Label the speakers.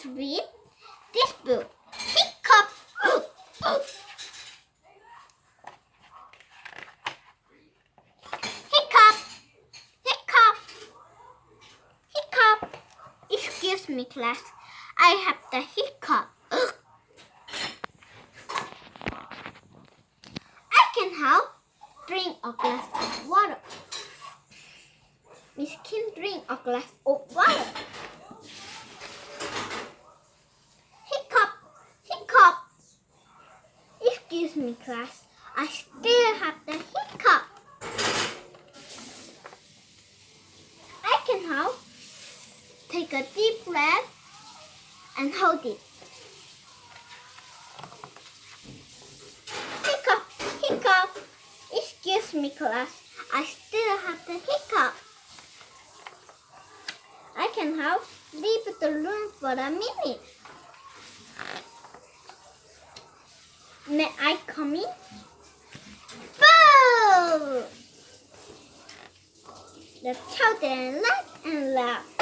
Speaker 1: let's read this book. Hiccup. Hiccup. Hiccup. Hiccup. Excuse me, class. I have the hiccup. I can help. Drink a glass of water. Miss Kim, drink a glass of water. Hiccup, hiccup. Excuse me, class. I still have the hiccup. I can help. Take a deep breath and hold it. Hiccup, hiccup. Excuse me, class. I still have the hiccup. I can help. Leave the room for a minute. May I come in? Boo! The children laughed and laughed.